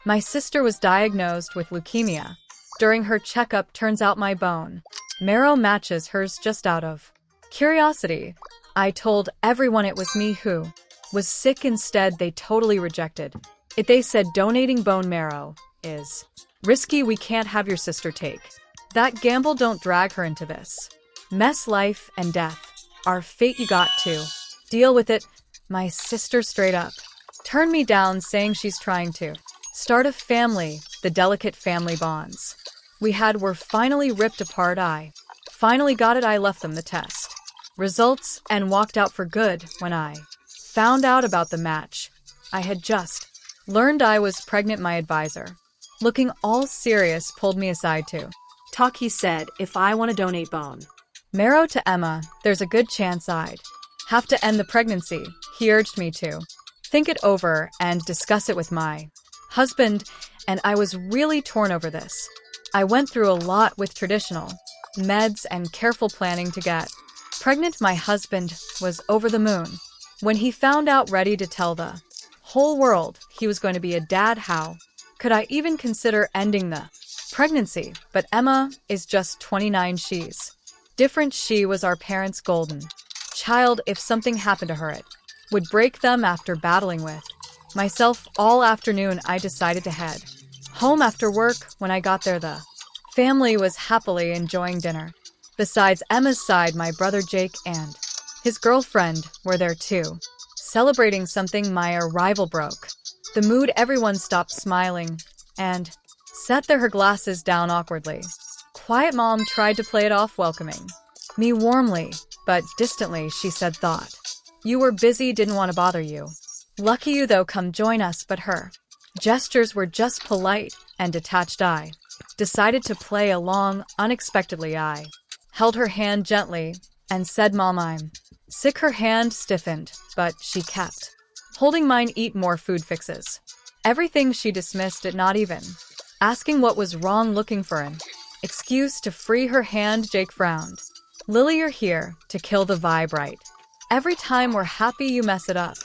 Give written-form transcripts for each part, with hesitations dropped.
My sister was diagnosed with leukemia. During her checkup, turns out my bone marrow matches hers just out of curiosity. I told everyone it was me who was sick. Instead, they totally rejected it. They said donating bone marrow is risky. We can't have your sister take that gamble. Don't drag her into this mess. Life and death are fate. You got to deal with it. My sister straight up turned me down, saying she's trying to start a family. The delicate family bonds we had were finally ripped apart. I finally got it. I left them the test results and walked out for good. When I found out about the match, I had just learned I was pregnant. My advisor, looking all serious, pulled me aside to talk. He said if I want to donate bone marrow to Emma, there's a good chance I'd have to end the pregnancy. He urged me to think it over and discuss it with my husband, and I was really torn over this. I went through a lot with traditional meds and careful planning to get pregnant. My husband was over the moon when he found out, ready to tell the whole world he was going to be a dad. How could I even consider ending the pregnancy? But Emma is just 29. She's different. She was our parents' golden child. If something happened to her, it would break them. After battling with myself all afternoon, I decided to head home after work. When I got there, the family was happily enjoying dinner. Besides Emma's side, my brother Jake and his girlfriend were there too, celebrating something. My arrival broke the mood. Everyone stopped smiling and set their glasses down awkwardly. Quiet mom tried to play it off, welcoming me warmly but distantly. She said, thought you were busy, didn't want to bother you. Lucky you though, come join us. But her gestures were just polite and detached. I decided to play along. Unexpectedly, I held her hand gently and said, Mom, I'm sick. Her hand stiffened, but she kept holding mine. Eat more food fixes everything. She dismissed it, not even asking what was wrong. Looking for an excuse to free her hand, Jake frowned. Lily, you're here to kill the vibe, right? Every time we're happy, you mess it up.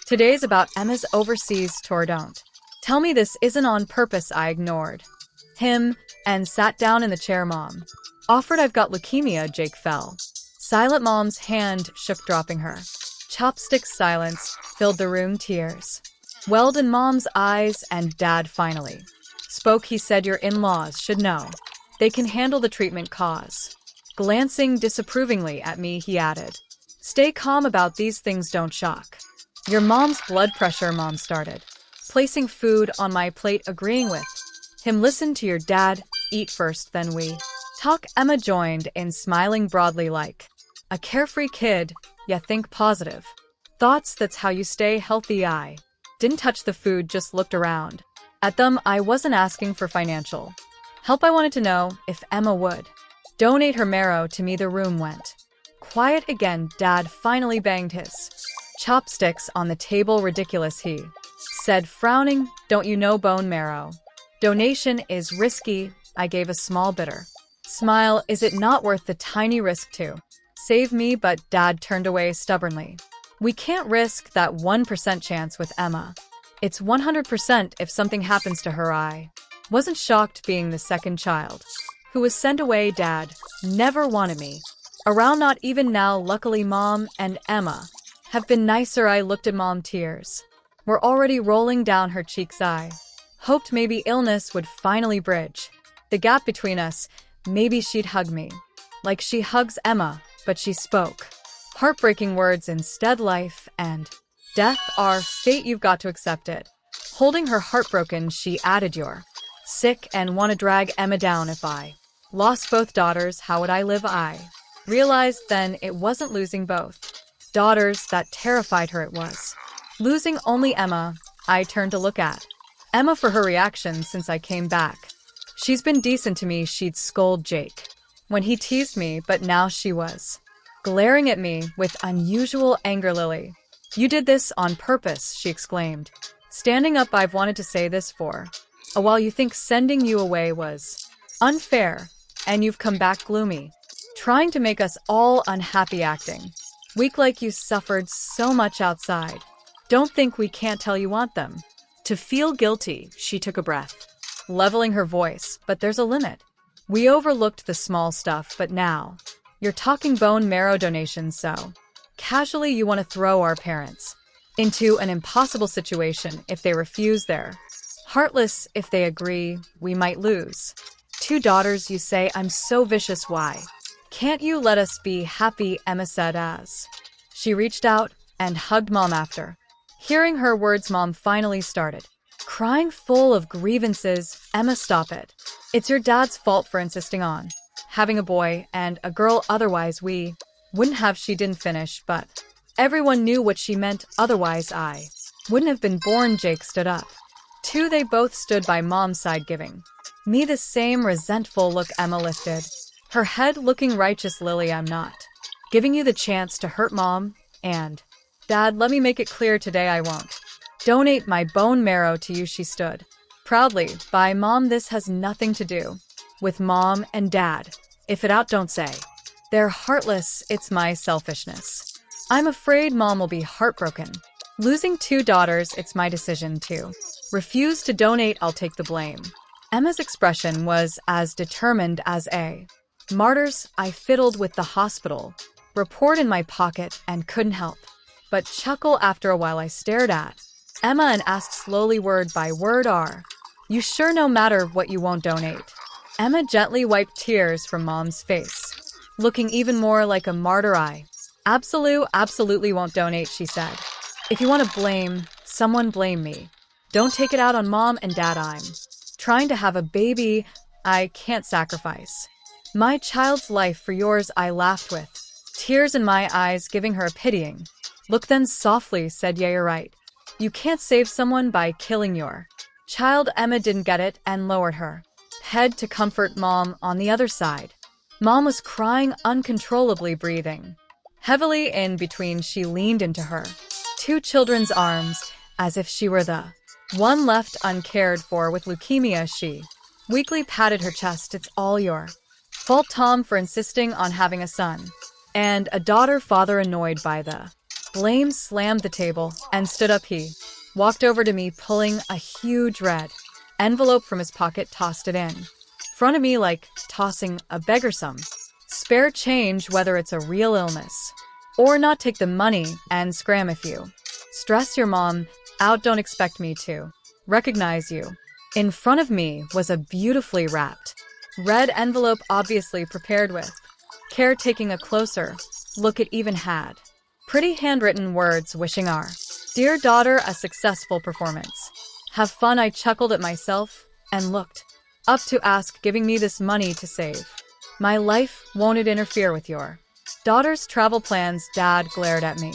Today's about Emma's overseas tour. Don't tell me this isn't on purpose. I ignored him and sat down in the chair Mom offered. I've got leukemia. Jake fell silent. Mom's hand shook, dropping her chopsticks. Silence filled the room. Tears welled in Mom's eyes, and Dad finally spoke. He said, your in-laws should know they can handle the treatment cause. Glancing disapprovingly at me, he added, stay calm about these things, don't shock your mom's blood pressure. Mom started placing food on my plate, agreeing with him. Listen to your dad, eat first, then we talk. Emma joined in, smiling broadly like a carefree kid. Yeah, think positive thoughts, that's how you stay healthy. I didn't touch the food, just looked around at them. I wasn't asking for financial help. I wanted to know if Emma would donate her marrow to me. The room went quiet again. Dad finally banged his chopsticks on the table. Ridiculous, he said, frowning. Don't you know bone marrow donation is risky? I gave a small bitter smile. Is it not worth the tiny risk to save me? But Dad turned away stubbornly. We can't risk that 1% chance with Emma. It's 100% if something happens to her. I wasn't shocked, being the second child who was sent away. Dad never wanted me around, not even now. Luckily, Mom and Emma have been nicer. I looked at Mom. Tears were already rolling down her cheeks. I hoped maybe illness would finally bridge the gap between us. Maybe she'd hug me like she hugs Emma. But she spoke heartbreaking words instead. Life and death are fate. You've got to accept it. Holding her heartbroken, she added, you're sick and want to drag Emma down. If I lost both daughters, how would I live? I realized then it wasn't losing both daughters that terrified her. It was losing only Emma. I turned to look at Emma for her reaction since I came back. She's been decent to me. She'd scold Jake when he teased me, but now she was glaring at me with unusual anger. Lily, you did this on purpose, she exclaimed, standing up. I've wanted to say this for a while. You think sending you away was unfair, and you've come back gloomy, trying to make us all unhappy, acting weak like you suffered so much outside. Don't think we can't tell you want them. To feel guilty, she took a breath, leveling her voice, but there's a limit. We overlooked the small stuff, but now, you're talking bone marrow donations, so casually you want to throw our parents into an impossible situation if they refuse there. Heartless if they agree, we might lose. 2 daughters, you say, I'm so vicious, why? Can't you let us be happy, Emma said as she reached out and hugged Mom after. Hearing her words, Mom finally started crying, full of grievances. Emma, stop it. It's your dad's fault for insisting on having a boy and a girl, otherwise we wouldn't have. She didn't finish, but everyone knew what she meant, otherwise I wouldn't have been born. Jake stood up. 2, they both stood by Mom's side, giving me the same resentful look. Emma lifted her head, looking righteous. Lily, I'm not giving you the chance to hurt Mom and Dad. Let me make it clear today, I won't donate my bone marrow to you. She stood proudly by Mom. This has nothing to do with Mom and Dad. If it out, don't say they're heartless. It's my selfishness. I'm afraid Mom will be heartbroken. Losing 2 daughters, it's my decision to refuse to donate. I'll take the blame. Emma's expression was as determined as a martyr's. I fiddled with the hospital report in my pocket and couldn't help but chuckle. After a while, I stared at Emma and asked slowly, word by word, are you sure no matter what you won't donate? Emma gently wiped tears from Mom's face, looking even more like a martyr. I absolutely won't donate, she said. If you want to blame someone, blame me. Don't take it out on Mom and Dad. I'm trying to have a baby. I can't sacrifice my child's life for yours. I laughed with tears in my eyes, giving her a pitying look, then softly said, yeah, you're right. You can't save someone by killing your child. Emma didn't get it and lowered her head to comfort Mom on the other side. Mom was crying uncontrollably, breathing heavily in between. She leaned into her 2 children's arms as if she were the one left uncared for with leukemia. She weakly patted her chest. It's all your fault, Tom, for insisting on having a son and a daughter. Father, annoyed by the blame, slammed the table and stood up. He walked over to me, pulling a huge red envelope from his pocket, tossed it in front of me like tossing a beggar some spare change, whether it's a real illness or not. Take the money and scram. If you stress your mom out, don't expect me to recognize you. In front of me was a beautifully wrapped red envelope, obviously prepared with care. Taking a closer look, it even had pretty handwritten words wishing our dear daughter a successful performance. Have fun. I chuckled at myself and looked up to ask, giving me this money to save my life, won't it interfere with your daughter's travel plans? Dad glared at me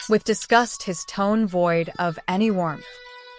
with disgust, his tone void of any warmth.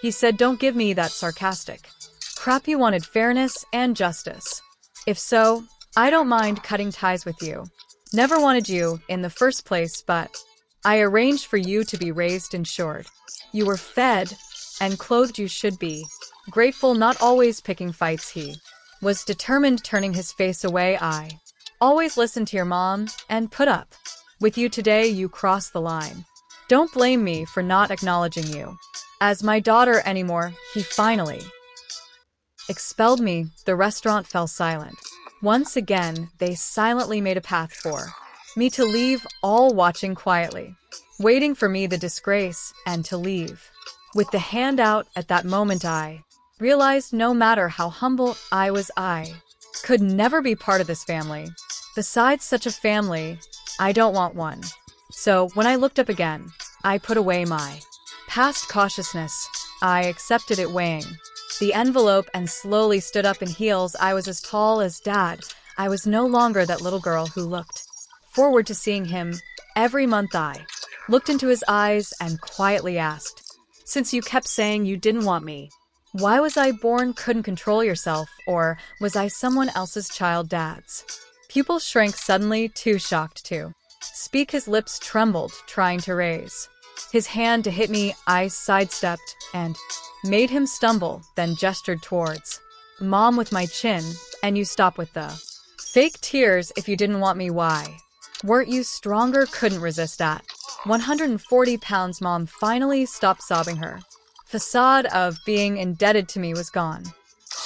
He said, don't give me that sarcastic crap. You wanted fairness and justice. If so, I don't mind cutting ties with you. Never wanted you in the first place, but I arranged for you to be raised, insured. You were fed and clothed. You should be grateful, not always picking fights. He was determined, turning his face away. I always listened to your mom and put up with you. Today you crossed the line. Don't blame me for not acknowledging you as my daughter anymore. He finally expelled me. The restaurant fell silent. Once again, they silently made a path for me to leave, all watching quietly, waiting for me the disgrace and to leave. With the hand out at that moment, I realized no matter how humble I was, I could never be part of this family. Besides such a family, I don't want one. So when I looked up again, I put away my past cautiousness. I accepted it, weighing the envelope, and slowly stood up in heels. I was as tall as Dad. I was no longer that little girl who looked forward to seeing him every month. I looked into his eyes and quietly asked, since you kept saying you didn't want me, why was I born? Couldn't control yourself, or was I someone else's child? Dad's pupils shrank suddenly, too shocked to speak. His lips trembled, trying to raise his hand to hit me. I sidestepped and made him stumble, then gestured towards Mom with my chin. And you stop with the fake tears. If you didn't want me, why weren't you stronger? Couldn't resist at 140 pounds. Mom finally stopped sobbing. Her facade of being indebted to me was gone.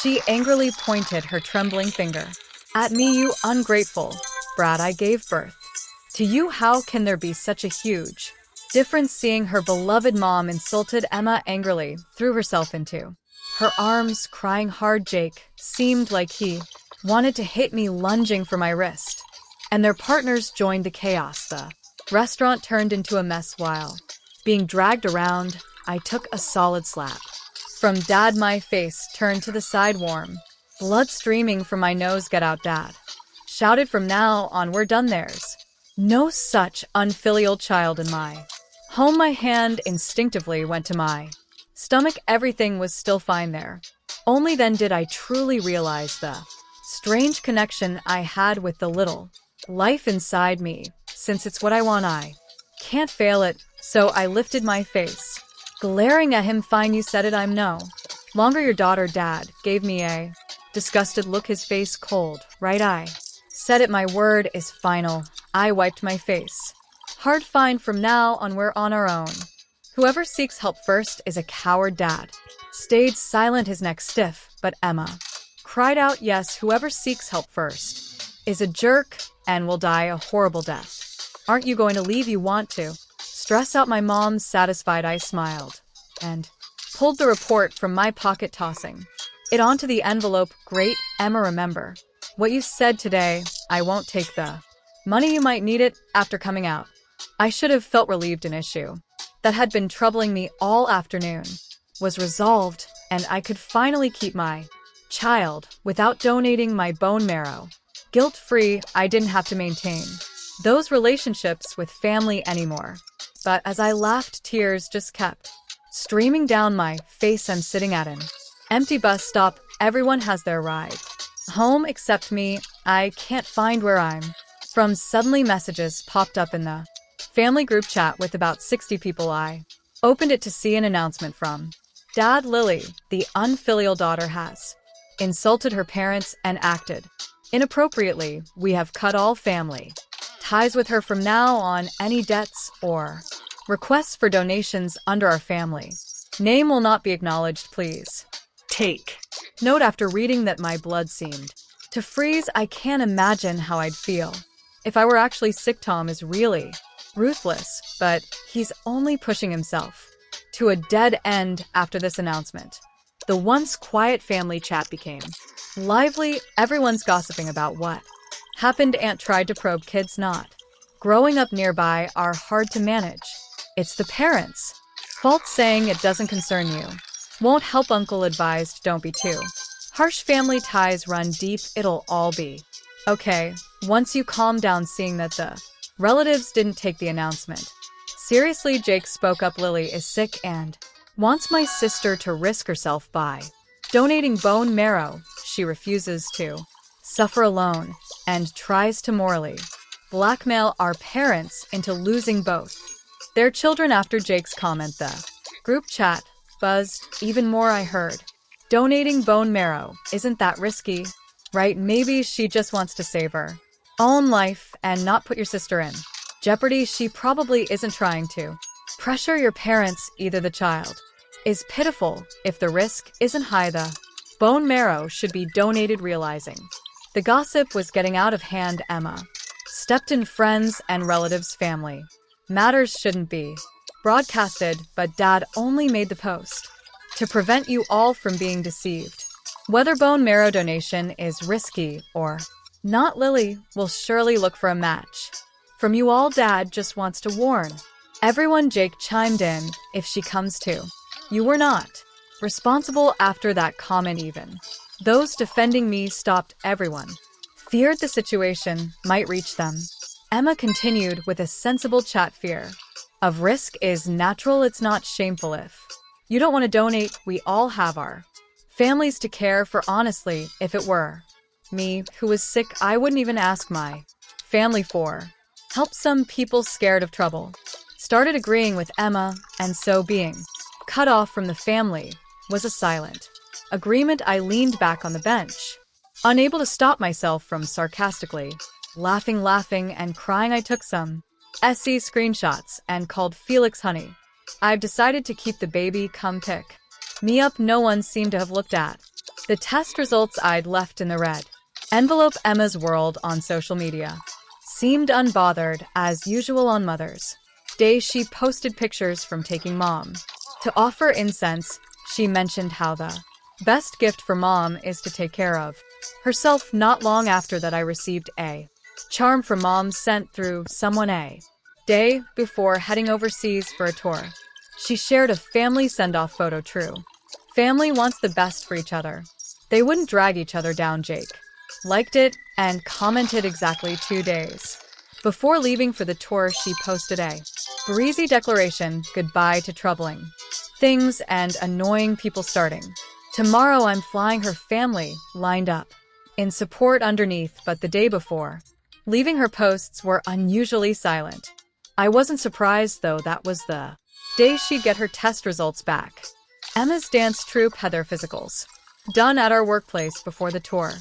She angrily pointed her trembling finger at me. You ungrateful brat, I gave birth to you. How can there be such a huge difference? Seeing her beloved mom insulted, Emma angrily threw herself into her arms, crying hard. Jake seemed like he wanted to hit me, lunging for my wrist, and their partners joined the chaos. The restaurant turned into a mess. While being dragged around, I took a solid slap from Dad. My face turned to the side, warm blood streaming from my nose. Get out, Dad shouted. From now on, we're done. There's no such unfilial child in my home. My hand instinctively went to my stomach. Everything was still fine there. Only then did I truly realize the strange connection I had with the little life inside me. Since it's what I want, I can't fail it. So I lifted my face, glaring at him. Fine, you said it. I'm no longer your daughter. Dad gave me a disgusted look, his face cold. Right, I said it. My word is final. I wiped my face hard. Fine, from now on we're on our own. Whoever seeks help first is a coward. Dad stayed silent, his neck stiff, but Emma cried out, yes, whoever seeks help first is a jerk and will die a horrible death. Aren't you going to leave? You want to stress out my mom? Satisfied, I smiled and pulled the report from my pocket, tossing it onto the envelope. Great, Emma, remember what you said today. I won't take the money. You might need it after coming out. I should have felt relieved. An issue that had been troubling me all afternoon was resolved, and I could finally keep my child without donating my bone marrow. Guilt-free, I didn't have to maintain those relationships with family anymore. But as I laughed, tears just kept streaming down my face. I'm sitting at an empty bus stop. Everyone has their ride home except me. I can't find where I'm from. Suddenly messages popped up in the family group chat with about 60 people. I opened it to see an announcement from Dad. Lily, the unfilial daughter, has insulted her parents and acted inappropriately. We have cut all family ties with her from now on. Any debts or requests for donations under our family name will not be acknowledged. Please take note. After reading that, my blood seemed to freeze. I can't imagine how I'd feel if I were actually sick. Tom is really ruthless, but he's only pushing himself to a dead end. After this announcement, the once quiet family chat became lively. Everyone's gossiping about what happened. Aunt tried to probe. Kids not growing up nearby are hard to manage. It's the parents' fault. Saying it doesn't concern you won't help. Uncle advised, don't be too harsh. Family ties run deep. It'll all be okay once you calm down. Seeing that the relatives didn't take the announcement seriously, Jake spoke up. Lily is sick and wants my sister to risk herself by donating bone marrow. She refuses to suffer alone and tries to morally blackmail our parents into losing both their children. After Jake's comment, the group chat buzzed even more. I heard, donating bone marrow, isn't that risky? Right? Maybe she just wants to save her own life and not put your sister in jeopardy. She probably isn't trying to pressure your parents either. The child is pitiful. If the risk isn't high, the bone marrow should be donated. Realizing the gossip was getting out of hand, Emma stepped in. Friends and relatives' family matters shouldn't be broadcasted, but Dad only made the post to prevent you all from being deceived. Whether bone marrow donation is risky or not, Lily will surely look for a match from you all. Dad just wants to warn everyone. Jake chimed in, if she comes to you, we're not responsible. After that comment, even those defending me stopped. Everyone feared the situation might reach them. Emma continued with a sensible chat. Fear of risk is natural. It's not shameful. If you don't want to donate, we all have our families to care for. Honestly, if it were me who was sick, I wouldn't even ask my family for help. Some people scared of trouble started agreeing with Emma, and so being cut off from the family was a silent agreement. I leaned back on the bench, unable to stop myself from sarcastically laughing and crying. I took some SC screenshots and called Felix honey. I've decided to keep the baby come pick me up no one seemed to have looked at. The test results I'd left in the red envelope. Emma's world on social media seemed unbothered as usual. On Mother's Day, she posted pictures from taking mom to offer incense. She mentioned how the best gift for mom is to take care of herself. Not long after that, I received a charm from mom sent through someone a day before heading overseas for a tour. She shared a family send-off photo. True family wants the best for each other. They wouldn't drag each other down. Jake liked it and commented exactly 2 days before leaving for the tour. She posted a breezy declaration, goodbye to troubling things and annoying people starting tomorrow. I'm flying. Her family lined up in support underneath, but the day before leaving, her posts were unusually silent. I wasn't surprised though. That was the day she'd get her test results back. Emma's dance troupe had their physicals done at our workplace before the tour.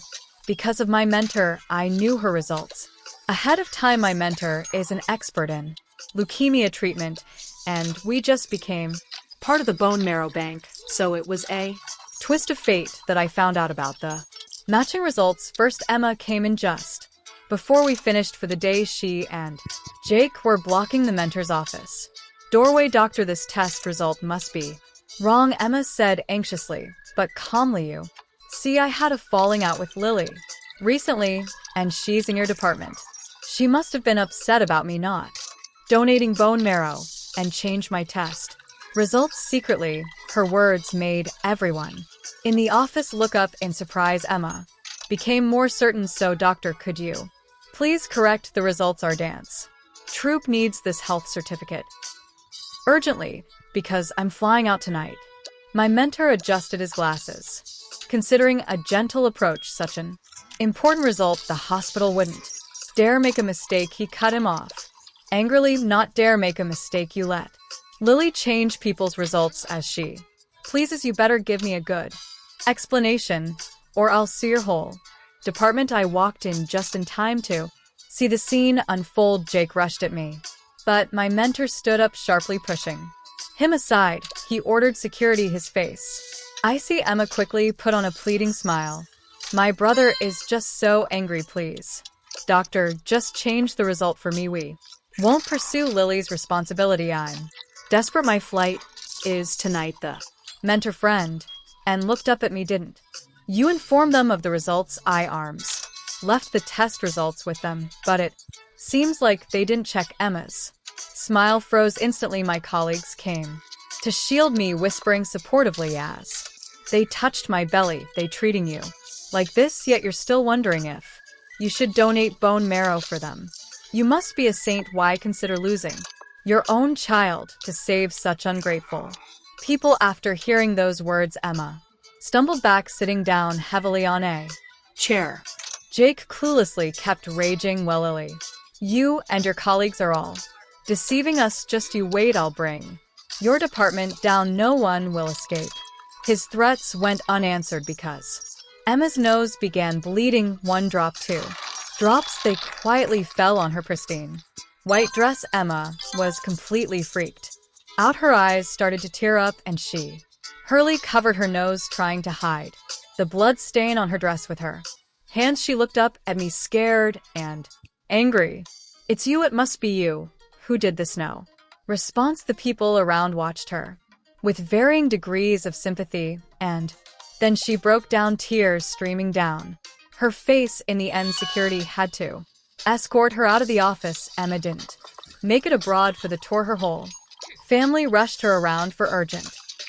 Because of my mentor, I knew her results ahead of time. My mentor is an expert in leukemia treatment, and we just became part of the bone marrow bank, so it was a twist of fate that I found out about the matching results first. Emma came in just before we finished for the day. She and Jake were blocking the mentor's office doorway. Doctor, this test result must be wrong, Emma said anxiously, but calmly. You see, I had a falling out with Lily recently, and she's in your department. She must have been upset about me not donating bone marrow and changed my test results secretly. Her words made everyone in the office look up in surprise. Emma became more certain. So, doctor, could you please correct the results? Our dance troupe needs this health certificate urgently, because I'm flying out tonight. My mentor adjusted his glasses. Considering a gentle approach such an important result, the hospital wouldn't dare make a mistake. He cut him off angrily. Not dare make a mistake. You let Lily change people's results as she pleases. You better give me a good explanation, or I'll sue your whole department. I walked in just in time to see the scene unfold. Jake rushed at me, but my mentor stood up sharply, pushing him aside. He ordered security. His face icy. Emma quickly put on a pleading smile. My brother is just so angry. Please, doctor, just change the result for me. We won't pursue Lily's responsibility. I'm desperate. My flight is tonight. The mentor friend and looked up at me. Didn't you inform them of the results? I arms left the test results with them, but it seems like they didn't check. Emma's smile froze instantly. My colleagues came to shield me, whispering supportively as they touched my belly. They treating you like this, yet you're still wondering if you should donate bone marrow for them. You must be a saint. Why consider losing your own child to save such ungrateful people? After hearing those words, Emma stumbled back, sitting down heavily on a chair. Jake cluelessly kept raging. Well, Lily, you and your colleagues are all deceiving us. Just you wait, I'll bring your department down. No one will escape. His threats went unanswered because Emma's nose began bleeding. 1 drop, 2 drops. They quietly fell on her pristine white dress. Emma was completely freaked out. Her eyes started to tear up, and she hurriedly covered her nose, trying to hide the blood stain on her dress with her hands. She looked up at me, scared and angry. It's you, it must be you. Who did this? No response. The people around watched her with varying degrees of sympathy, and then she broke down, tears streaming down her face. In the end, security had to escort her out of the office. Emma didn't make it abroad for the tour. Her whole family rushed her around for urgent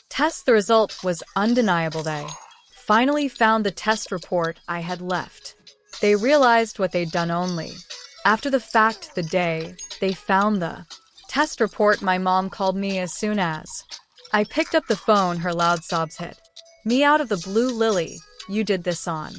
tests. The result was undeniable. They finally found the test report I had left. They realized what they'd done only after the fact. The day they found the test report, my mom called me. As soon as I picked up the phone, her loud sobs hit me out of the blue. Lily, you did this on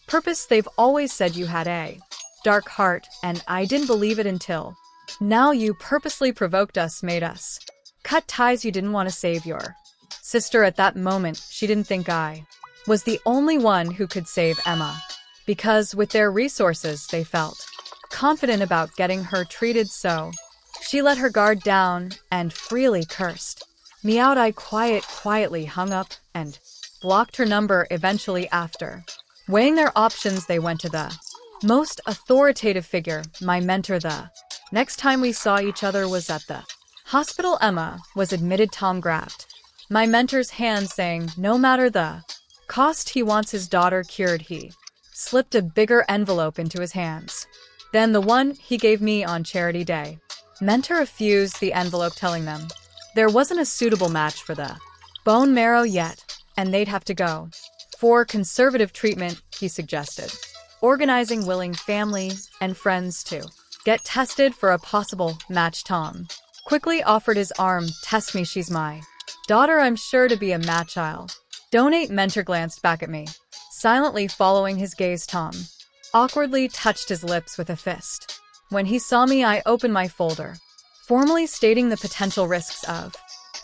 purpose. They've always said you had a dark heart, and I didn't believe it until now. You purposely provoked us, made us cut ties. You didn't want to save your sister. At that moment, she didn't think I was the only one who could save Emma, because with their resources, they felt confident about getting her treated. So she let her guard down and freely cursed Meowed. I quietly hung up and blocked her number eventually after. Weighing their options, they went to the most authoritative figure, my mentor. The next time we saw each other was at the hospital. Emma was admitted. Tom grabbed my mentor's hand, saying, no matter the cost, he wants his daughter cured. He slipped a bigger envelope into his hands than the one he gave me on Charity Day. Mentor refused the envelope, telling them there wasn't a suitable match for the bone marrow yet, and they'd have to go for conservative treatment, he suggested, organizing willing family and friends to get tested for a possible match. Tom quickly offered his arm. Test me, she's my daughter, I'm sure to be a match. I'll donate. Mentor glanced back at me, silently following his gaze. Tom awkwardly touched his lips with a fist. When he saw me, I opened my folder, formally stating the potential risks of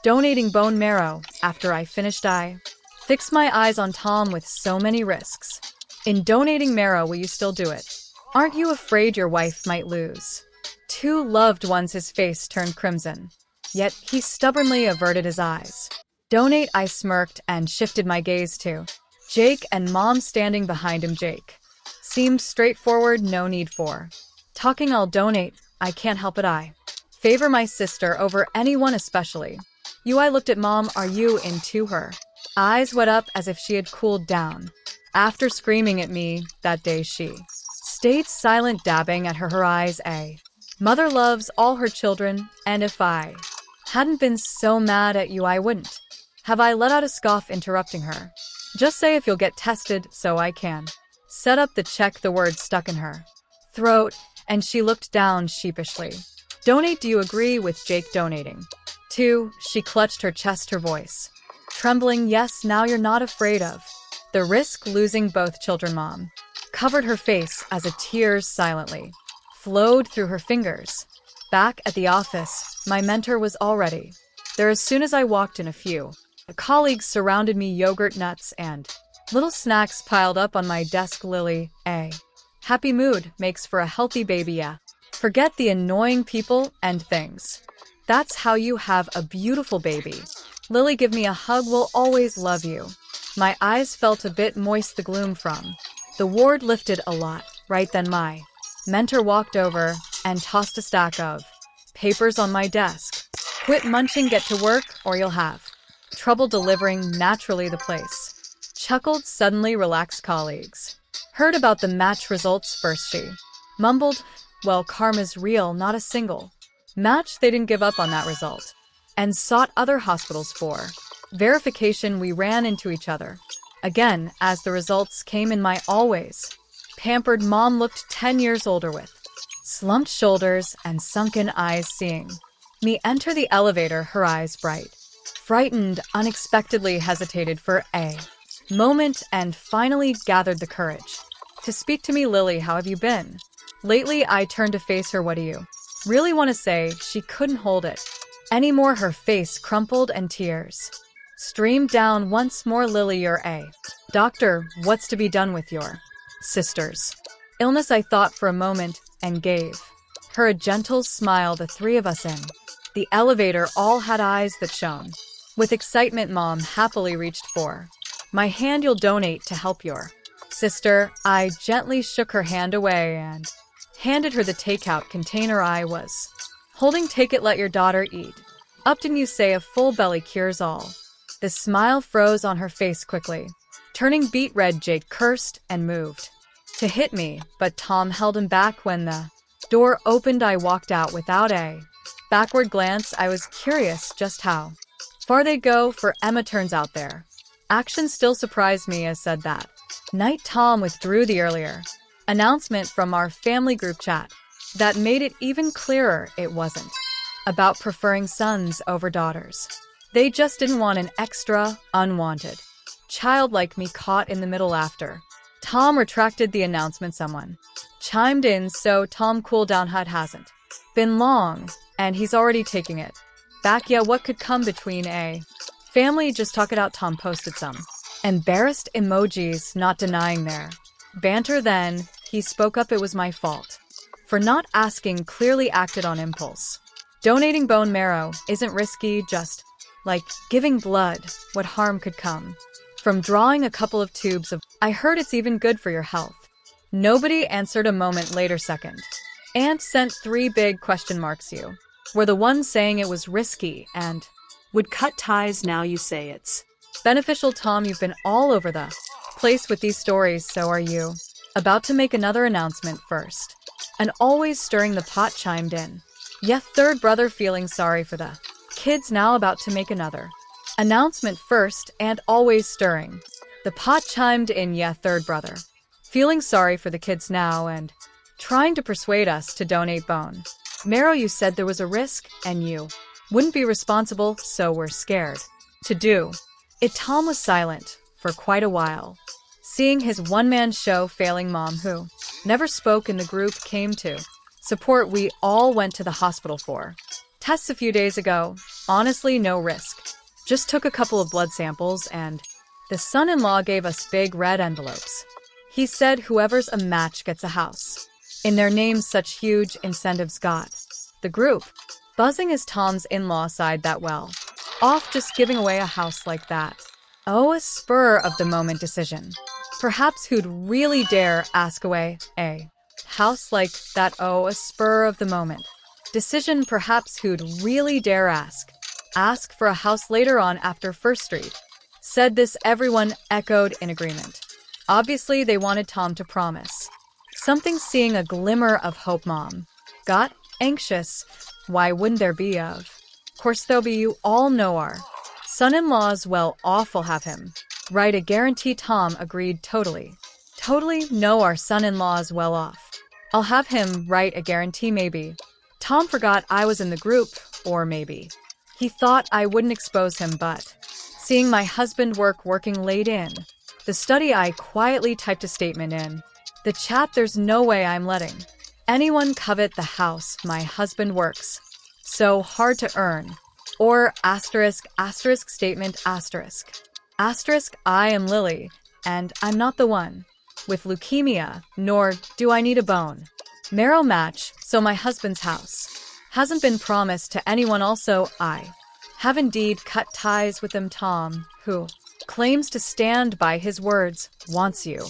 donating bone marrow. After I finished, I fixed my eyes on Tom. With so many risks in donating marrow, will you still do it? Aren't you afraid your wife might lose two loved ones? His face turned crimson, yet he stubbornly averted his eyes. Donate, I smirked and shifted my gaze to Jake and Mom standing behind him. Jake seemed straightforward, no need for talking. I'll donate. I can't help it. I favor my sister over anyone, especially you. I looked at Mom. Are you into her? Eyes wet up as if she had cooled down after screaming at me that day. She stayed silent, dabbing at her eyes. A mother loves all her children, and if I hadn't been so mad at you, I wouldn't have. I let out a scoff, interrupting her. Just say if you'll get tested so I can set up the check. The word stuck in her throat, and she looked down sheepishly. Donate. Do you agree with Jake donating too? She clutched her chest, her voice trembling. Yes. Now you're not afraid of the risk losing both children? Mom covered her face as a tears silently flowed through her fingers. Back at the office, my mentor was already there. As soon as I walked in, a few colleagues surrounded me, yogurt, nuts, and little snacks piled up on my desk. Lily, a happy mood makes for a healthy baby. Yeah. Forget the annoying people and things. That's how you have a beautiful baby. Lily, give me a hug. We'll always love you. My eyes felt a bit moist. The gloom from the ward lifted a lot. Right then, my mentor walked over and tossed a stack of papers on my desk. Quit munching, get to work, or you'll have trouble delivering. Naturally, the place chuckled. Suddenly relaxed colleagues heard about the match results first. She mumbled, well, karma's real. Not a single match. They didn't give up on that result and sought other hospitals for verification. We ran into each other again as the results came in. My always pampered mom looked 10 years older, with slumped shoulders and sunken eyes. Seeing me enter the elevator, her eyes bright, frightened, unexpectedly hesitated for a moment and finally gathered the courage to speak to me. Lily, how have you been lately? I turned to face her. What do you really want to say? She couldn't hold it anymore. Her face crumpled and tears streamed down once more. Lily, you're a doctor. What's to be done with your sister's illness? I thought for a moment and gave her a gentle smile. The three of us in the elevator all had eyes that shone with excitement. Mom happily reached for my hand. You'll donate to help your sister? I gently shook her hand away and handed her the takeout container I was holding. Take it, let your daughter eat. Upton, you say a full belly cures all. The smile froze on her face quickly, turning beet red. Jake cursed and moved to hit me, but Tom held him back. When the door opened, I walked out without a backward glance. I was curious just how far they'd go for Emma. Turns out their actions still surprised me. As said that night, Tom withdrew the earlier announcement from our family group chat. That made it even clearer it wasn't about preferring sons over daughters. They just didn't want an extra, unwanted child like me caught in the middle. After Tom retracted the announcement, someone chimed in, so Tom, cool down. It hasn't been long, and he's already taking it back. Yeah, what could come between a family? Just talk it out. Tom posted some embarrassed emojis, not denying their banter. Then he spoke up. It was my fault for not asking, clearly acted on impulse. Donating bone marrow isn't risky, just Like giving blood, what harm could come? From drawing a couple of tubes of, I heard it's even good for your health. Nobody answered a moment later second. Aunt sent 3 big question marks you. Were the ones saying it was risky and Would cut ties now you say it's beneficial. Tom, you've been all over the place with these stories, so are you. About to make another announcement first. And always stirring the pot chimed in. Yeah, third brother feeling sorry for the kids now about to make another announcement first and always stirring. The pot chimed in, yeah, third brother. Feeling sorry for the kids now and trying to persuade us to donate bone. Marrow, you said there was a risk and you wouldn't be responsible, so we're scared to do it. Tom was silent for quite a while. Seeing his one-man show failing, Mom, who never spoke in the group, came to support. We all went to the hospital for tests a few days ago. Honestly, no risk. Just took a couple of blood samples and the son-in-law gave us big red envelopes. He said whoever's a match gets a house. In their names, such huge incentives got the group buzzing. Is Tom's in-law side that well off just giving away a house like that? Oh, a spur of the moment decision. Perhaps who'd really dare ask away a house like that? Oh, a spur of the moment decision. Perhaps who'd really dare ask for a house later on after First Street. Said this, everyone echoed in agreement. Obviously, they wanted Tom to promise something. Seeing a glimmer of hope, Mom got anxious. Why wouldn't there be? Of course there'll be. You all know our son-in-law's well off. We'll have him write a guarantee. Tom agreed. Totally. No, our son-in-law's well off. I'll have him write a guarantee. Maybe Tom forgot I was in the group, or maybe he thought I wouldn't expose him, but seeing my husband working late in the study, I quietly typed a statement in the chat. There's no way I'm letting anyone covet the house my husband works so hard to earn. Or asterisk statement asterisk. I am Lily, and I'm not the one with leukemia, nor do I need a bone marrow match, so my husband's house hasn't been promised to anyone. Also, I have indeed cut ties with him. Tom, who claims to stand by his words, wants you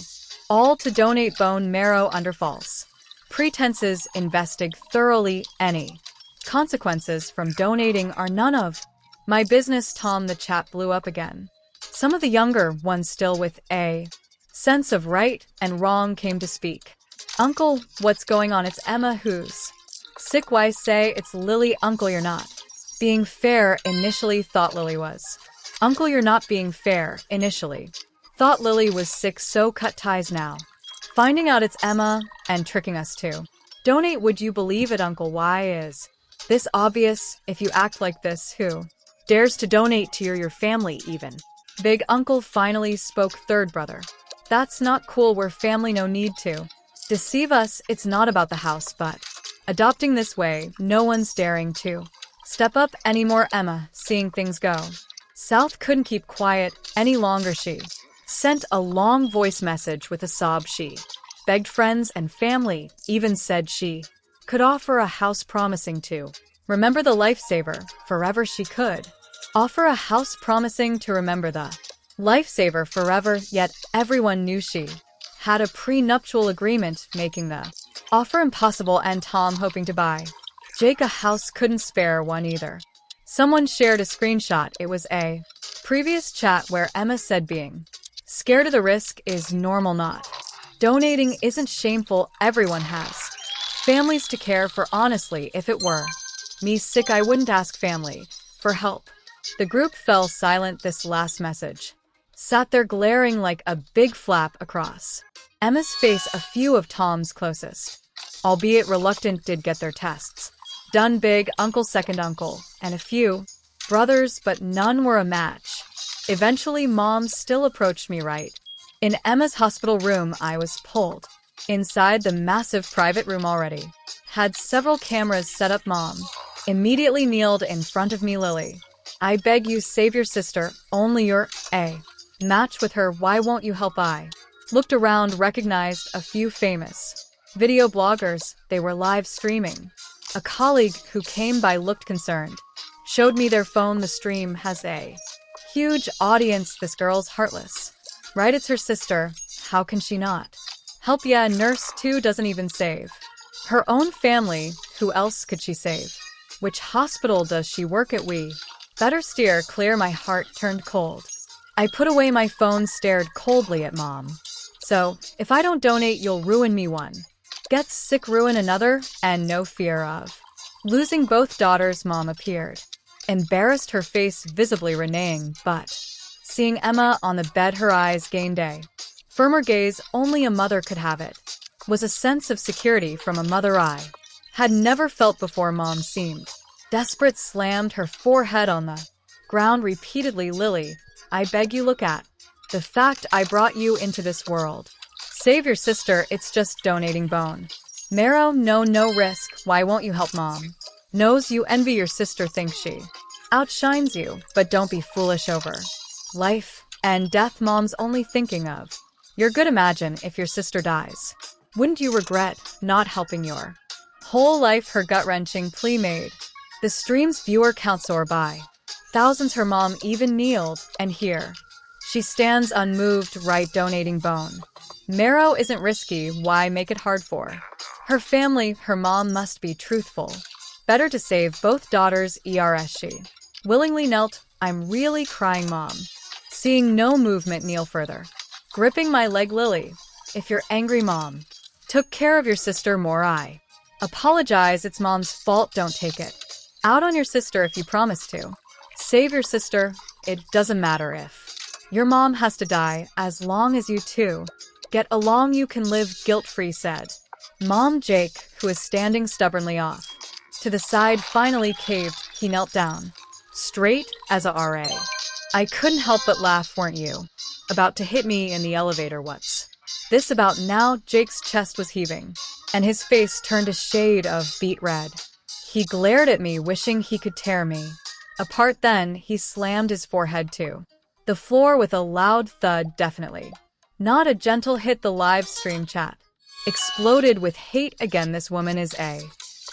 all to donate bone marrow under false pretenses. Investig thoroughly. Any consequences from donating are none of my business. Tom, the chat blew up again. Some of the younger ones, still with a sense of right and wrong, came to speak. Uncle, what's going on? It's Emma who's sick. Why say it's Lily? Uncle, you're not being fair. Initially thought Lily was. Uncle, you're not being fair. Initially thought Lily was sick, so cut ties now. Finding out it's Emma and tricking us to donate. Would you believe it, Uncle? Why is this obvious? If you act like this, who dares to donate to your family even? Big Uncle finally spoke. Third brother, that's not cool. We're family, no need to deceive us. It's not about the house, but adopting this way. No one's daring to step up anymore. Emma, seeing things go south, couldn't keep quiet any longer. She sent a long voice message with a sob. She begged friends and family, even said she could offer a house, promising to remember the lifesaver forever. She could offer a house, promising to remember the lifesaver forever, yet everyone knew she had a prenuptial agreement, making the offer impossible. And Tom, hoping to buy Jake a house, couldn't spare one either. Someone shared a screenshot. It was a previous chat where Emma said being scared of the risk is normal, not donating isn't shameful. Everyone has families to care for. Honestly, if it were me sick, I wouldn't ask family for help. The group fell silent. This last message sat there glaring like a big flap across Emma's face. A few of Tom's closest, albeit reluctant, did get their tests done. Big Uncle, second uncle, and a few brothers, but none were a match. Eventually, Mom still approached me right in Emma's hospital room. I was pulled inside the massive private room. Already had several cameras set up. Mom immediately kneeled in front of me. Lily, I beg you, save your sister. Only you're a match with her. Why won't you help? I looked around, recognized a few famous video bloggers. They were live streaming. A colleague who came by looked concerned. Showed me their phone. The stream has a huge audience. This girl's heartless. Right, it's her sister. How can she not? Help, yeah, nurse too doesn't even save her own family. Who else could she save? Which hospital does she work at? We better steer clear. My heart turned cold. I put away my phone, stared coldly at Mom. So, if I don't donate, you'll ruin me one. Gets sick, ruin another, and no fear of losing both daughters. Mom appeared, embarrassed, her face visibly reneeing, but seeing Emma on the bed, her eyes gained a firmer gaze. Only a mother could have it. Was a sense of security from a mother I had never felt before. Mom seemed desperate, slammed her forehead on the ground repeatedly. Lily, I beg you, look at the fact I brought you into this world. Save your sister. It's just donating bone marrow. No risk. Why won't you help? Mom knows you envy your sister, thinks she outshines you, but don't be foolish over life and death. Mom's only thinking of your good. Imagine if your sister dies. Wouldn't you regret not helping your whole life? Her gut-wrenching plea made the stream's viewer count soar by thousands. Her mom even kneeled, and here she stands unmoved, right, donating bone marrow isn't risky. Why make it hard for her family? Her mom must be truthful. Better to save both daughters. She willingly knelt. I'm really crying. Mom, seeing no movement, kneel further, gripping my leg. Lily, if you're angry, Mom took care of your sister more. I apologize. It's Mom's fault. Don't take it out on your sister. If you promise to save your sister, it doesn't matter if your mom has to die. As long as you two get along, you can live guilt-free, said Mom. Jake, who is standing stubbornly off to the side, finally caved. He knelt down, straight as a RA. I couldn't help but laugh. Weren't you about to hit me in the elevator? What's this about now? Jake's chest was heaving, and his face turned a shade of beet red. He glared at me, wishing he could tear me apart. Then he slammed his forehead to the floor with a loud thud. Definitely not a gentle hit. The live stream chat exploded with hate again. This woman is a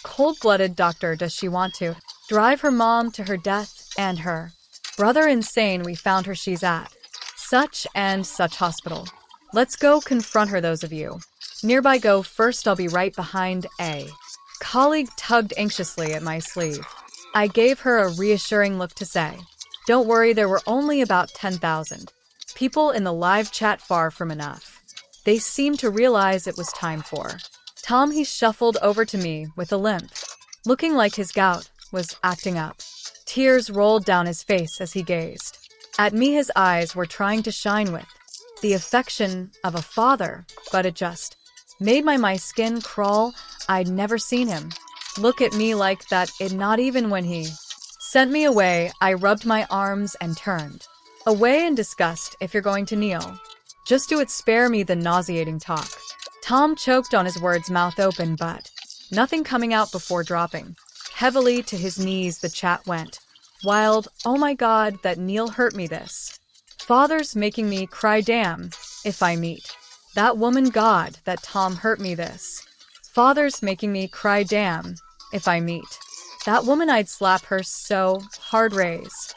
cold-blooded doctor. Does she want to drive her mom to her death and her brother insane? We found her. She's at such and such hospital. Let's go confront her. Those of you nearby go first. I'll be right behind. A colleague tugged anxiously at my sleeve. I gave her a reassuring look to say, don't worry, there were only about 10,000 people in the live chat, far from enough. They seemed to realize it was time for Tom. He shuffled over to me with a limp, looking like his gout was acting up. Tears rolled down his face as he gazed at me. His eyes were trying to shine with the affection of a father, but it just made my skin crawl. I'd never seen him look at me like that. Not even when he sent me away. I rubbed my arms and turned away in disgust. If you're going to kneel, just do it. Spare me the nauseating talk. Tom choked on his words, mouth open but nothing coming out, before dropping heavily to his knees. The chat went wild. Oh my God, that Neil hurt me. This father's making me cry. Damn if I meet that woman. God, that Tom hurt me. This father's making me cry. Damn if I meet that woman. I'd slap her so hard. Raise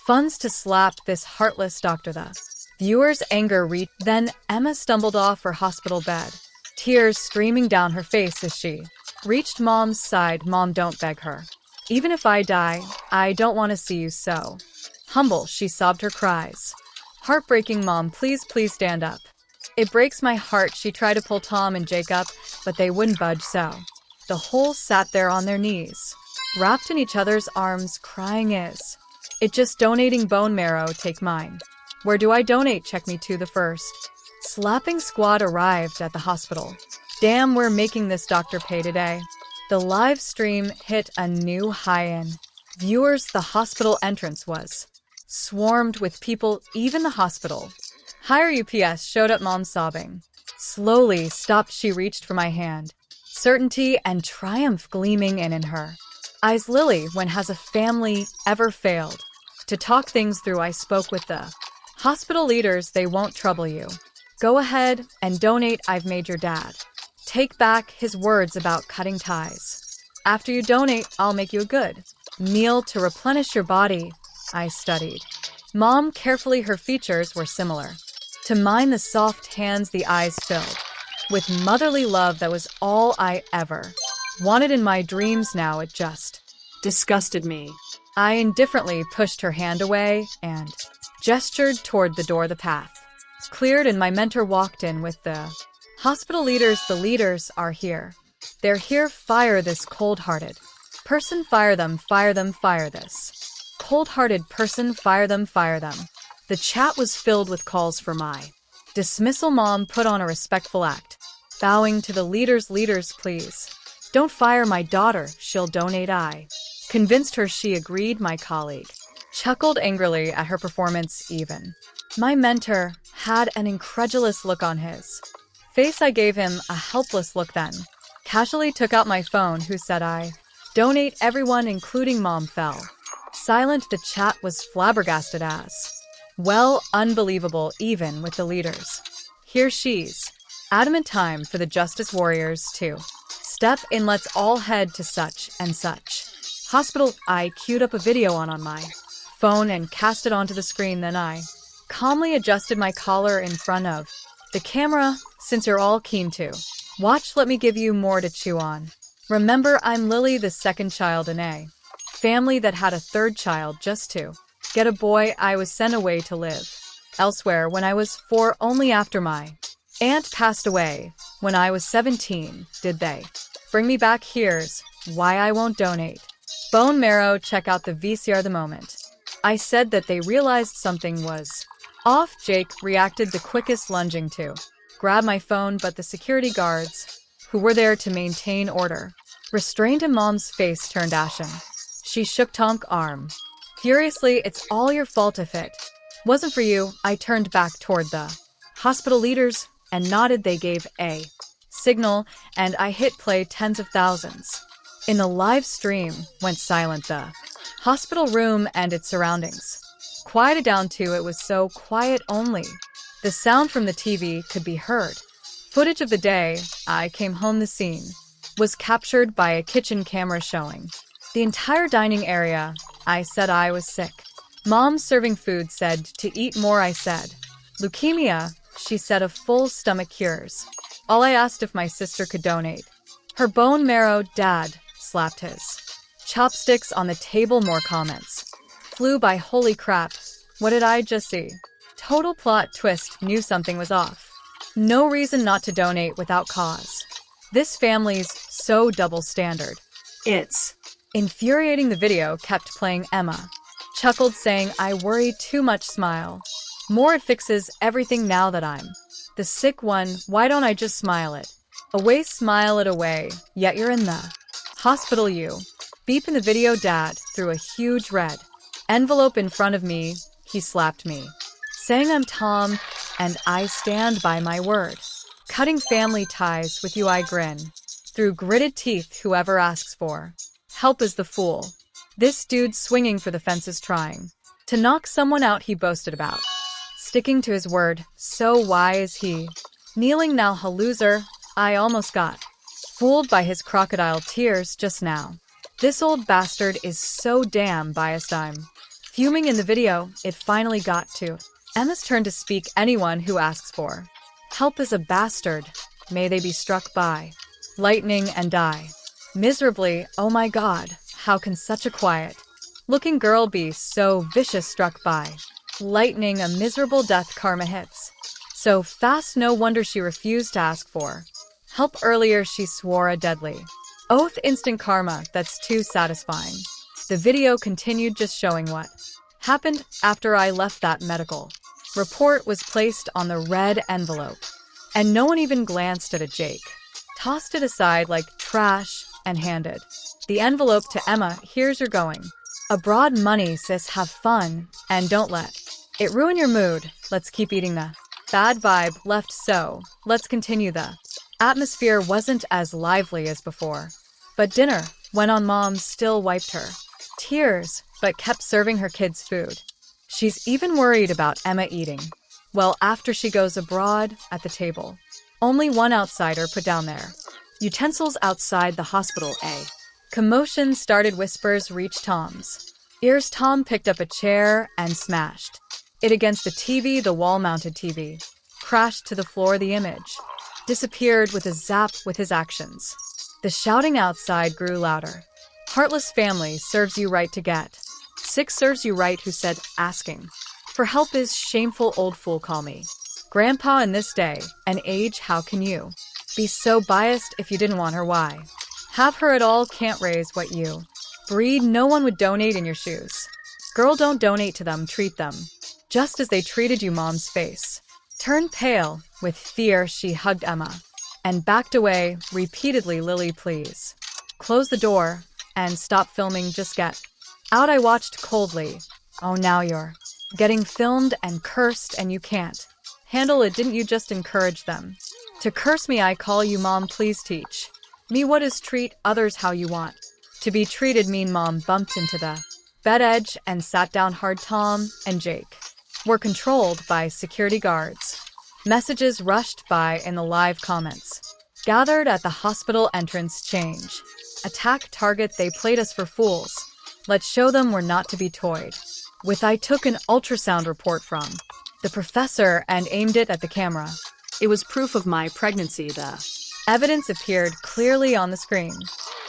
funds to slap this heartless doctor. The viewer's anger reached. Then Emma stumbled off her hospital bed, tears streaming down her face as she reached Mom's side. Mom, don't, beg her. Even if I die, I don't want to see you so humble. She sobbed her cries. Heartbreaking. Mom, please stand up. It breaks my heart. She tried to pull Tom and Jake up, but they wouldn't budge, so the whole sat there on their knees, wrapped in each other's arms, crying. Is it just donating bone marrow? Take mine. Where do I donate? Check me to the first slapping squad arrived at the hospital. Damn, we're making this doctor pay today. The live stream hit a new high in viewers. The hospital entrance was swarmed with people. Even the hospital higher UPS showed up. Mom, sobbing, slowly stopped. She reached for my hand, certainty and triumph gleaming in her eyes. Lily, when has a family ever failed to talk things through? I spoke with the hospital leaders. They won't trouble you. Go ahead and donate. I've made your dad take back his words about cutting ties. After you donate, I'll make you a good Meal to replenish your body, I studied. Mom, carefully, her features were similar. To mine, the soft hands, the eyes filled with motherly love that was all I ever wanted in my dreams. Now it just Disgusted me. I indifferently pushed her hand away and gestured toward the door. The path cleared and my mentor walked in with the hospital leaders. The leaders are here. They're here. Fire this cold-hearted person. Fire them, fire them, fire this cold-hearted person. Fire them, fire them. The chat was filled with calls for my dismissal. Mom put on a respectful act, bowing to the leaders. Leaders, please don't fire my daughter. She'll donate. I convinced her. She agreed. My colleague chuckled angrily at her performance. Even my mentor had an incredulous look on his face. I gave him a helpless look, then casually took out my phone. Who said I donate? Everyone, including Mom, fell silent. The chat was flabbergasted as well. Unbelievable, even with the leaders. Here she's adamant. Time for the justice warriors to step in. Let's all head to such and such hospital. I queued up a video on my phone and cast it onto the screen. Then I calmly adjusted my collar in front of the camera. Since you're all keen to watch, let me give you more to chew on. Remember, I'm Lily, the second child in a family that had a third child just to get a boy. I was sent away to live elsewhere when I was 4, only after my aunt passed away when I was 17 did they bring me back. Here's why I won't donate bone marrow. Check out the VCR. The moment I said that, they realized something was off. Jake reacted the quickest, lunging to grab my phone, but the security guards who were there to maintain order restrained him. Mom's face turned ashen. She shook Tonk arm furiously. It's all your fault. If it wasn't for you. I turned back toward the hospital leaders and nodded. They gave a signal and I hit play. Tens of thousands in the live stream went silent. The hospital room and its surroundings quieted down too. It was so quiet, only the sound from the TV could be heard. Footage of the day I came home. The scene was captured by a kitchen camera showing the entire dining area. I said I was sick. Mom, serving food, said to eat more. I said leukemia. She said a full stomach cures all. I asked if my sister could donate her bone marrow. Dad slapped his chopsticks on the table. More comments flew by. Holy crap, what did I just see? Total plot twist. Knew something was off. No reason not to donate without cause. This family's so double standard. It's infuriating. The video kept playing. Emma chuckled, saying, I worry too much. Smile more, it fixes everything. Now that I'm the sick one, why don't I just smile it away? Smile it away, yet you're in the hospital. You beep in the video. Dad threw a huge red envelope in front of me. He slapped me, saying I'm Tom and I stand by my word. Cutting family ties with you. I grin through gritted teeth. Whoever asks for help is the fool. This dude's swinging for the fences, trying to knock someone out. He boasted about sticking to his word. So why is he kneeling now? A loser. I almost got fooled by his crocodile tears just now. This old bastard is so damn biased. I'm fuming. In the video, it finally got to Emma's turn to speak. Anyone who asks for help is a bastard. May they be struck by lightning and die miserably. Oh my God, how can such a quiet-looking girl be so vicious? Struck by lightning, a miserable death. Karma hits so fast. No wonder she refused to ask for help earlier. She swore a deadly oath. Instant karma. That's too satisfying. The video continued, just showing what happened after I left. That medical report was placed on the red envelope, and no one even glanced at it. Jake tossed it aside like trash and handed the envelope to Emma. Here's your going abroad money, sis. Have fun and don't let it ruin your mood. Let's keep eating. The bad vibe left, so let's continue. The atmosphere wasn't as lively as before, but dinner went on. Mom still wiped her tears, but kept serving her kids food. She's even worried about Emma eating well after she goes abroad. At the table, only one outsider put down their utensils outside the hospital. A Commotion started, whispers reached Tom's ears. Tom picked up a chair and smashed it against the TV. The wall-mounted TV crashed to the floor. The image disappeared with a zap with his actions. The shouting outside grew louder. Heartless family serves you right to get sick, serves you right. Who said asking for help is shameful? Old fool, call me grandpa. In this day and age, how can you be so biased? If you didn't want her, why have her at all? Can't raise what you breed. No one would donate in your shoes. Girl, don't donate to them. Treat them just as they treated you. Mom's face turned pale with fear. She hugged Emma and backed away repeatedly. Lily, please close the door and stop filming. Just get out. I watched coldly. Oh, now you're getting filmed and cursed and you can't handle it. Didn't you just encourage them to curse me? I call you mom. Please teach me what is treat others how you want to be treated. Mean mom bumped into the bed edge and sat down hard. Tom and Jake were controlled by security guards. Messages rushed by in the live comments. Gathered at the hospital entrance. Change. Attack target. They played us for fools. Let's show them we're not to be toyed with. I took an ultrasound report from the professor and aimed it at the camera. It was proof of my pregnancy. The evidence appeared clearly on the screen.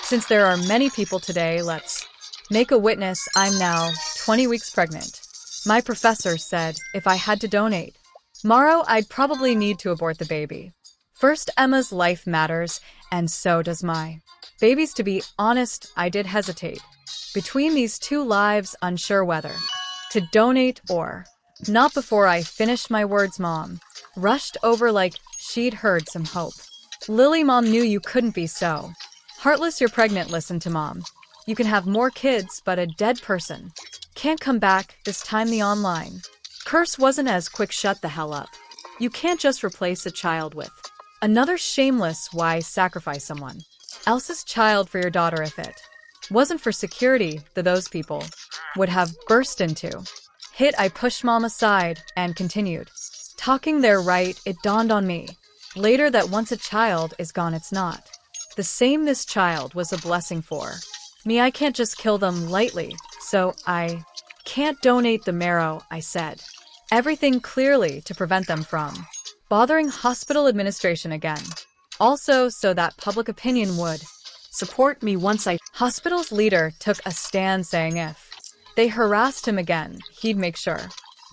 Since there are many people today, let's make a witness. I'm now 20 weeks pregnant. My professor said if I had to donate tomorrow, I'd probably need to abort the baby. First, Emma's life matters, and so does my baby's. To be honest, I did hesitate between these two lives, unsure whether to donate or not. Before I finished my words, Mom rushed over like she'd heard some hope. Lily, Mom knew you couldn't be so heartless. You're pregnant. Listen to Mom. You can have more kids, but a dead person can't come back. This time the online curse wasn't as quick. Shut the hell up. You can't just replace a child with another. Shameless. Why sacrifice someone else's child for your daughter? If it wasn't for security, those people would have burst into hit. I pushed Mom aside and continued talking. They're right. It dawned on me later that once a child is gone, it's not the same. This child was a blessing for me. I can't just kill them lightly, so I can't donate the marrow. I said everything clearly to prevent them from bothering hospital administration again. Also, so that public opinion would support me once I. Hospital's leader took a stand, saying if they harassed him again, he'd make sure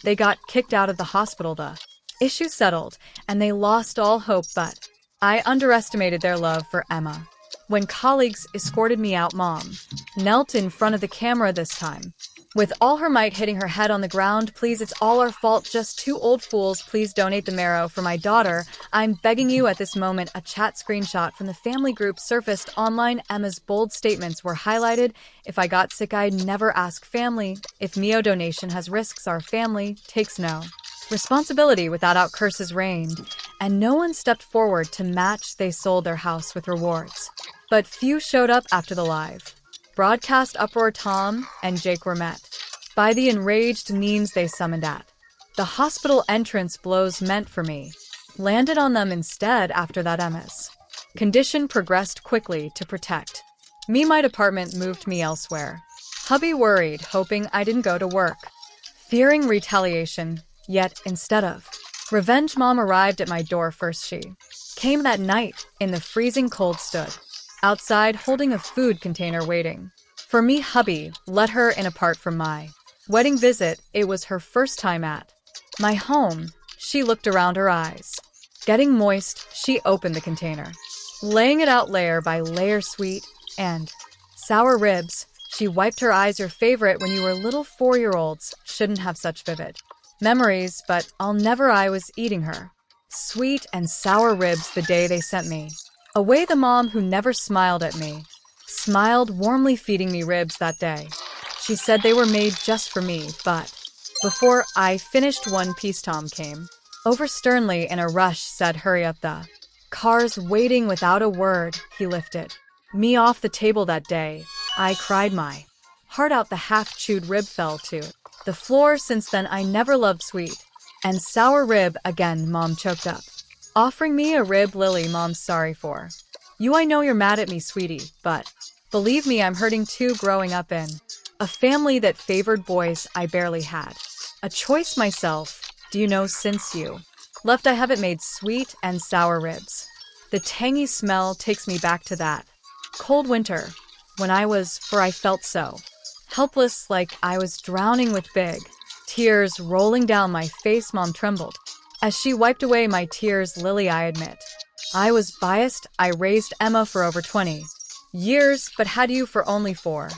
they got kicked out of the hospital. The issue settled, and they lost all hope, but I underestimated their love for Emma. When colleagues escorted me out, Mom knelt in front of the camera, this time with all her might, hitting her head on the ground. Please, it's all our fault. Just two old fools. Please donate the marrow for my daughter. I'm begging you. At this moment, a chat screenshot from the family group surfaced online. Emma's bold statements were highlighted. If I got sick, I'd never ask family. If Mio donation has risks, our family takes no responsibility. Without curses reigned, and no one stepped forward to match. They sold their house with rewards, but few showed up after the live broadcast uproar. Tom and Jake were met by the enraged memes they summoned at the hospital entrance. Blows meant for me landed on them instead. After that, Emma's condition progressed quickly. To protect me, my department moved me elsewhere. Hubby worried, hoping I didn't go to work, fearing retaliation. Yet, instead of revenge, Mom arrived at my door first. She came that night in the freezing cold, stood outside holding a food container waiting for me. Hubby let her in. Apart from my wedding visit, it was her first time at my home. She looked around, her eyes getting moist. She opened the container, laying it out layer by layer. Sweet and sour ribs. She wiped her eyes. Your favorite when you were little. 4-year-olds shouldn't have such vivid memories, but I'll never. I was eating her sweet and sour ribs the day they sent me away. The mom who never smiled at me smiled warmly, feeding me ribs that day. She said they were made just for me, but before I finished one piece, Tom came over sternly in a rush, said, hurry up, the car's waiting. Without a word, he lifted me off the table. That day, I cried my heart out. The half-chewed rib fell to the floor. Since then, I never loved sweet and sour rib again. Mom choked up, offering me a rib. Lily, Mom's sorry for you. I know you're mad at me, sweetie, but Believe me, I'm hurting too growing up in a family that favored boys I barely had. A choice myself, do you know, since you left I haven't made sweet and sour ribs. The tangy smell takes me back to that cold winter when I felt so helpless, like I was drowning with big tears rolling down my face. Mom trembled as she wiped away my tears. Lily, I admit, I was biased. I raised Emma for over 20 years, but had you for only 4.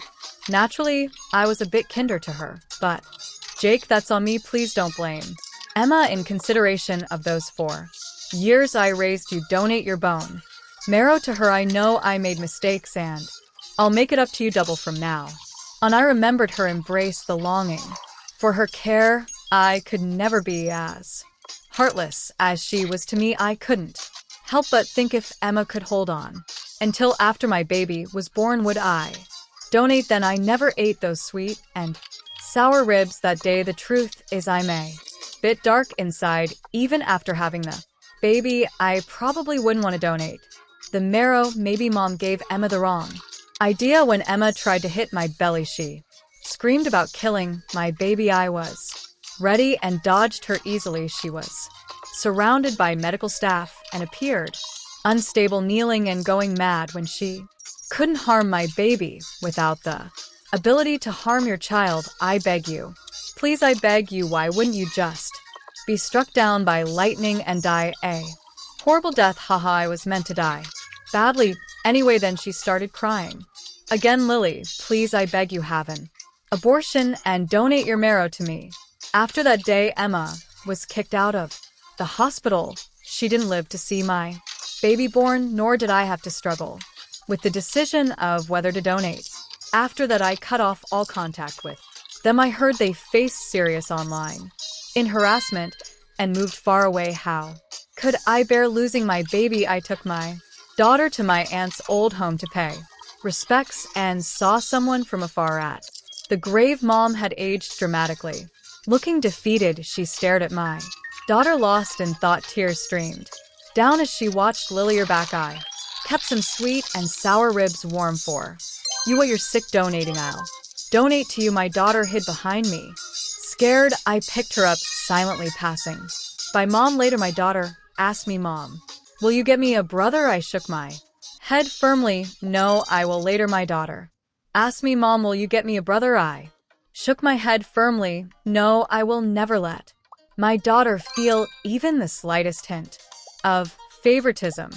Naturally, I was a bit kinder to her, but Jake, that's on me. Please don't blame Emma in consideration of those 4 years I raised you. Donate your bone marrow to her. I know I made mistakes and I'll make it up to you double from now on. I remembered her embrace, the longing for her care. I could never be as heartless as she was to me. I couldn't help but think if Emma could hold on until after my baby was born, would I donate then? I never ate those sweet and sour ribs that day. The truth is, I'm a bit dark inside. Even after having the baby, I probably wouldn't want to donate the marrow. Maybe Mom gave Emma the wrong idea. When Emma tried to hit my belly, she screamed about killing my baby. I was ready and dodged her easily. She was surrounded by medical staff and appeared unstable, kneeling and going mad when she couldn't harm my baby without the ability to harm your child. I beg you, please, I beg you, why wouldn't you just be struck down by lightning and die a horrible death? Haha, I was meant to die badly anyway. Then she started crying again. Lily, please, I beg you, have an abortion and donate your marrow to me. After that day, Emma was kicked out of the hospital. She didn't live to see my baby born, nor did I have to struggle with the decision of whether to donate. After that, I cut off all contact with them. I heard they faced serious online in harassment and moved far away. How could I bear losing my baby? I took my daughter to my aunt's old home to pay respects and saw someone from afar at the grave. Mom had aged dramatically. Looking defeated, she stared at my daughter, lost in thought. Tears streamed down as she watched Lily. Her back eye kept some sweet and sour ribs warm for you. What, you're sick? Donating? I'll donate to you. My daughter hid behind me. Scared, I picked her up, silently passing by Mom. Later, my daughter asked me, Mom, will you get me a brother? I shook my head firmly. No, I will later. My daughter asked me, Mom, will you get me a brother? I shook my head firmly. No, I will never let my daughter feel even the slightest hint of favoritism.